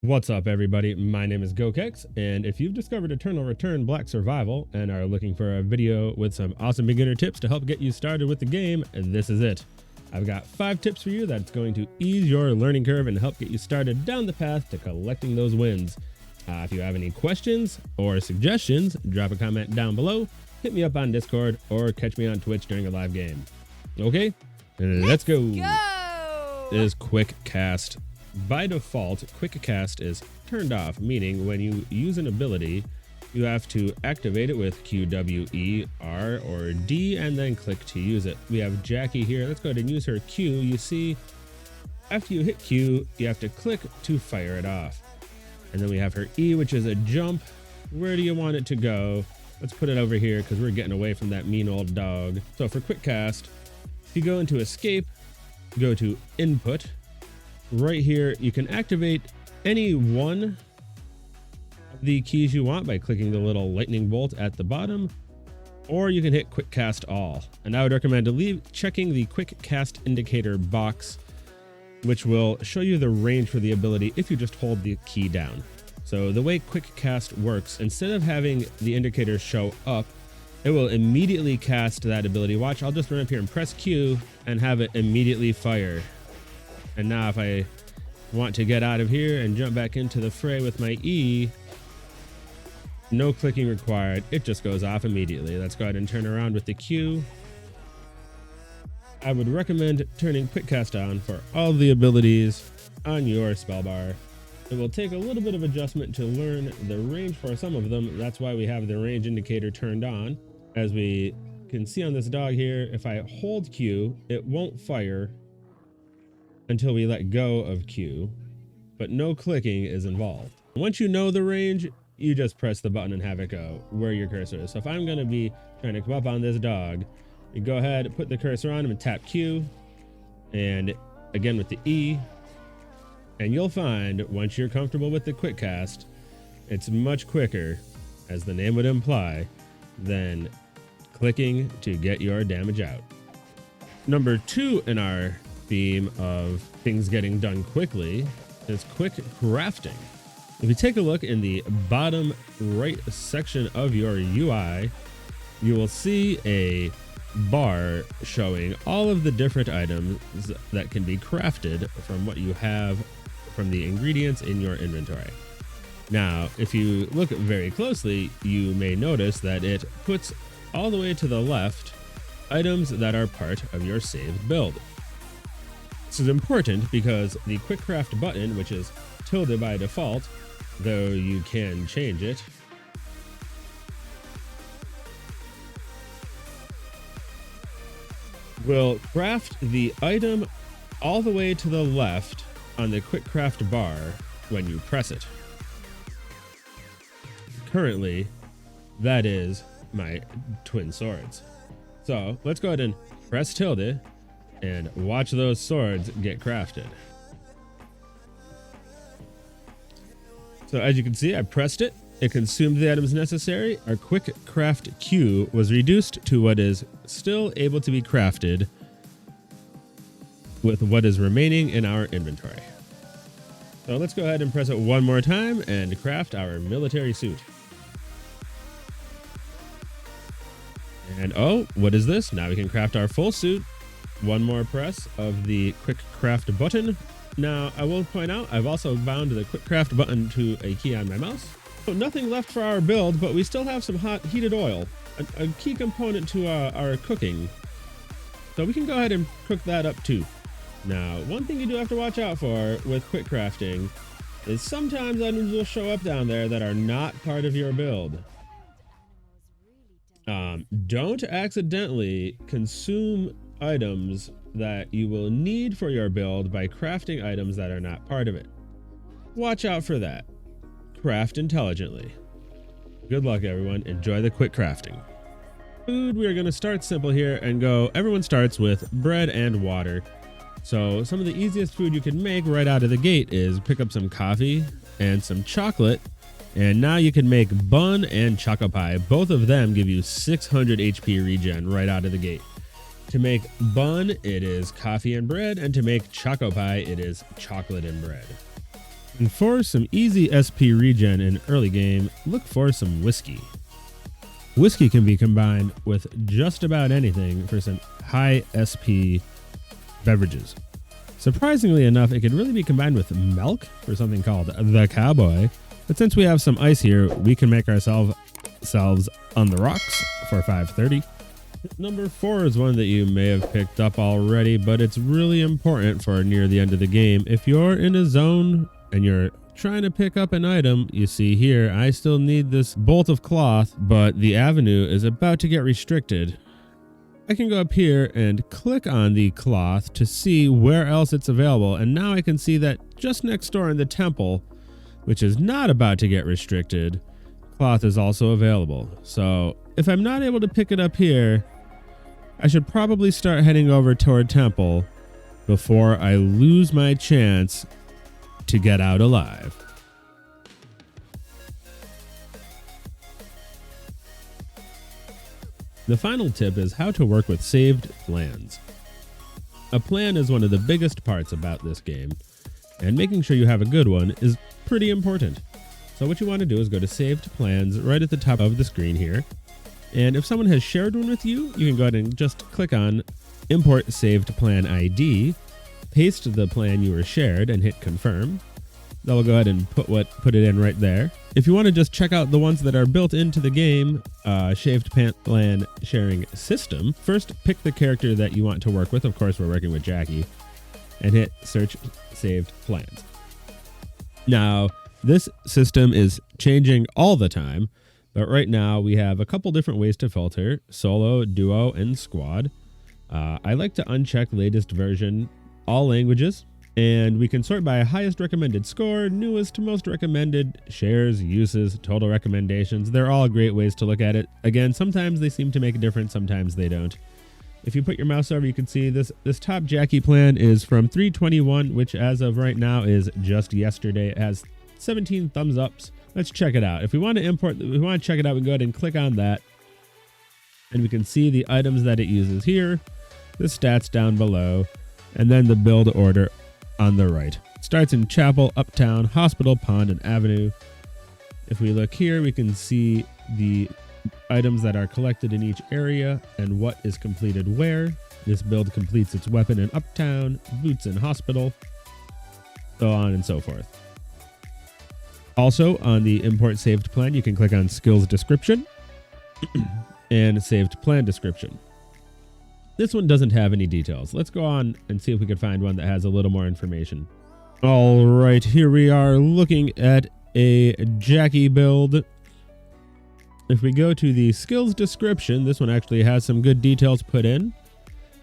What's up, everybody? My name is Gokex, and if you've discovered Eternal Return Black Survival and are looking for a video with some awesome beginner tips to help get you started with the game, this is it. I've got 5 tips for you that's going to ease your learning curve and help get you started down the path to collecting those wins. If you have any questions or suggestions, drop a comment down below, hit me up on Discord, or catch me on Twitch during a live game. Okay, let's go. This is Quick Cast. By default, Quick Cast is turned off, meaning when you use an ability, you have to activate it with Q, W, E, R, or D, and then click to use it. We have Jackie here. Let's go ahead and use her Q. You see, after you hit Q, you have to click to fire it off. And then we have her E, which is a jump. Where do you want it to go? Let's put it over here because we're getting away from that mean old dog. So for Quick Cast, if you go into Escape, go to Input. Right here, you can activate any one of the keys you want by clicking the little lightning bolt at the bottom, or you can hit Quick Cast All. And I would recommend checking the Quick Cast indicator box, which will show you the range for the ability if you just hold the key down. So the way Quick Cast works, instead of having the indicator show up, it will immediately cast that ability. Watch, I'll just run up here and press Q and have it immediately fire. And now if I want to get out of here and jump back into the fray with my E, no clicking required. It just goes off immediately. Let's go ahead and turn around with the Q. I would recommend turning Quick Cast on for all the abilities on your spell bar. It will take a little bit of adjustment to learn the range for some of them. That's why we have the range indicator turned on. As we can see on this dog here, if I hold Q, it won't fire until we let go of Q, but no clicking is involved. Once you know the range, you just press the button and have it go where your cursor is. So if I'm gonna be trying to come up on this dog, you go ahead, put the cursor on him and tap Q, and again with the E, and you'll find once you're comfortable with the Quick Cast, it's much quicker, as the name would imply, than clicking to get your damage out. Number 2 in our theme of things getting done quickly is quick crafting. If you take a look in the bottom right section of your UI, you will see a bar showing all of the different items that can be crafted from what you have from the ingredients in your inventory. Now, if you look very closely, you may notice that it puts all the way to the left items that are part of your saved build. This is important because the Quick Craft button, which is tilde by default, though you can change it, will craft the item all the way to the left on the Quick Craft bar when you press it. Currently, that is my twin swords. So let's go ahead and press tilde and watch those swords get crafted. So as you can see, I pressed it. It consumed the items necessary. Our Quick Craft queue was reduced to what is still able to be crafted with what is remaining in our inventory. So let's go ahead and press it one more time and craft our military suit. And oh, what is this? Now we can craft our full suit. One more press of the Quick Craft button. Now, I will point out, I've also bound the Quick Craft button to a key on my mouse. So nothing left for our build, but we still have some hot heated oil, a key component to our cooking. So we can go ahead and cook that up too. Now, one thing you do have to watch out for with quick crafting is sometimes items will show up down there that are not part of your build. Don't accidentally consume items that you will need for your build by crafting items that are not part of it. Watch out for that. Craft intelligently. Good luck, everyone. Enjoy the quick crafting. Food, we are going to start simple here and go. Everyone starts with bread and water. So some of the easiest food you can make right out of the gate is pick up some coffee and some chocolate. And now you can make bun and choco pie. Both of them give you 600 HP regen right out of the gate. To make bun, it is coffee and bread, and to make choco pie, it is chocolate and bread. And for some easy SP regen in early game, look for some whiskey. Whiskey can be combined with just about anything for some high SP beverages. Surprisingly enough, it could really be combined with milk for something called the cowboy. But since we have some ice here, we can make ourselves on the rocks for 530. Number 4 is one that you may have picked up already, but it's really important for near the end of the game. If you're in a zone and you're trying to pick up an item, you see here, I still need this bolt of cloth, but the avenue is about to get restricted. I can go up here and click on the cloth to see where else it's available, and now I can see that just next door in the temple, which is not about to get restricted, cloth is also available. So if I'm not able to pick it up here, I should probably start heading over toward temple before I lose my chance to get out alive. The final tip is how to work with saved plans. A plan is one of the biggest parts about this game, and making sure you have a good one is pretty important. So what you want to do is go to saved plans right at the top of the screen here. And if someone has shared one with you, you can go ahead and just click on import saved plan ID, paste the plan you were shared and hit confirm. That will go ahead and put it in right there. If you want to just check out the ones that are built into the game, saved plan sharing system, first pick the character that you want to work with. Of course, we're working with Jackie, and hit search saved plans. Now, this system is changing all the time, but right now we have a couple different ways to filter: solo, duo, and squad. I like to uncheck latest version, all languages. And we can sort by highest recommended score, newest to most recommended, shares, uses, total recommendations. They're all great ways to look at it. Again, sometimes they seem to make a difference, sometimes they don't. If you put your mouse over, you can see this top Jackie plan is from 3/21, which as of right now is just yesterday. It has 17 thumbs ups. Let's check it out. If we want to check it out, we can go ahead and click on that. And we can see the items that it uses here, the stats down below, and then the build order on the right. It starts in Chapel, Uptown, Hospital, Pond, and Avenue. If we look here, we can see the items that are collected in each area and what is completed where. This build completes its weapon in Uptown, boots in Hospital, so on and so forth. Also, on the import saved plan, you can click on skills description and saved plan description. This one doesn't have any details. Let's go on and see if we can find one that has a little more information. All right, here we are looking at a Jackie build. If we go to the skills description, this one actually has some good details put in.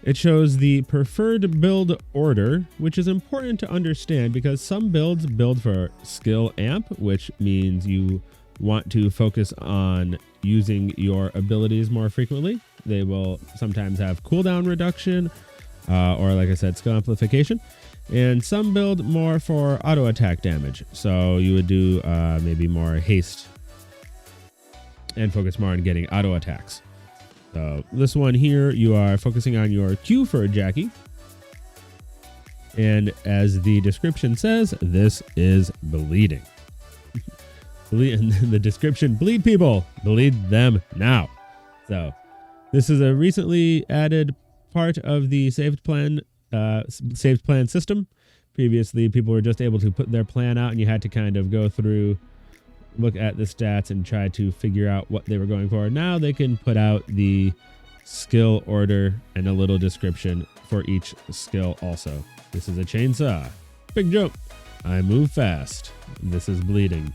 It shows the preferred build order, which is important to understand because some builds build for skill amp, which means you want to focus on using your abilities more frequently. They will sometimes have cooldown reduction, or like I said, skill amplification. And some build more for auto attack damage. So you would do maybe more haste and focus more on getting auto attacks. So this one here, you are focusing on your Q for Jackie. And as the description says, this is bleeding. And the description, bleed people, bleed them now. So this is a recently added part of the saved plan system. Previously, people were just able to put their plan out and you had to kind of go through, look at the stats and try to figure out what they were going for. Now they can put out the skill order and a little description for each skill also. This is a chainsaw. Big jump. I move fast. This is bleeding.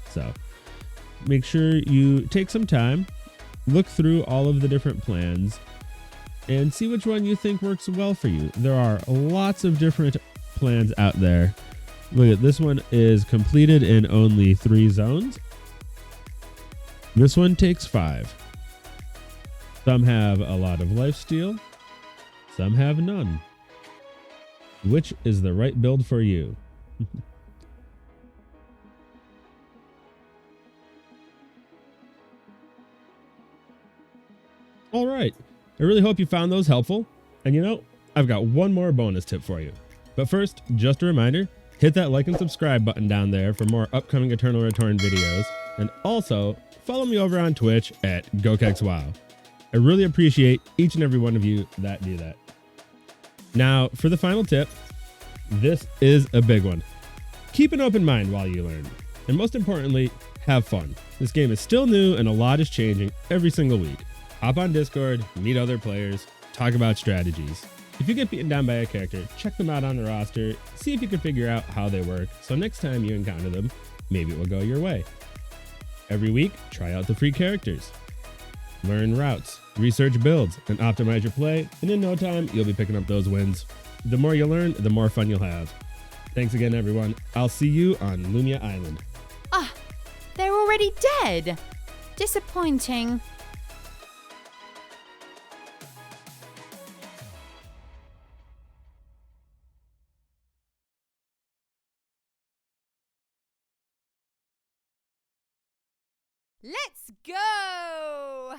So make sure you take some time, look through all of the different plans, and see which one you think works well for you. There are lots of different plans out there. Look at this one is completed in only 3 zones. This one takes 5. Some have a lot of lifesteal. Some have none. Which is the right build for you? All right. I really hope you found those helpful. And you know, I've got one more bonus tip for you. But first, just a reminder, Hit that like and subscribe button down there for more upcoming Eternal Return videos, and also follow me over on Twitch at GoKexWow. I really appreciate each and every one of you that do that. Now, for the final tip, this is a big one. Keep an open mind while you learn, and most importantly, have fun. This game is still new and a lot is changing every single week. Hop on Discord, meet other players, talk about strategies. If you get beaten down by a character, check them out on the roster, see if you can figure out how they work, so next time you encounter them, maybe it will go your way. Every week, try out the free characters. Learn routes, research builds, and optimize your play, and in no time, you'll be picking up those wins. The more you learn, the more fun you'll have. Thanks again, everyone. I'll see you on Lumia Island. Ah, they're already dead. Disappointing. Let's go!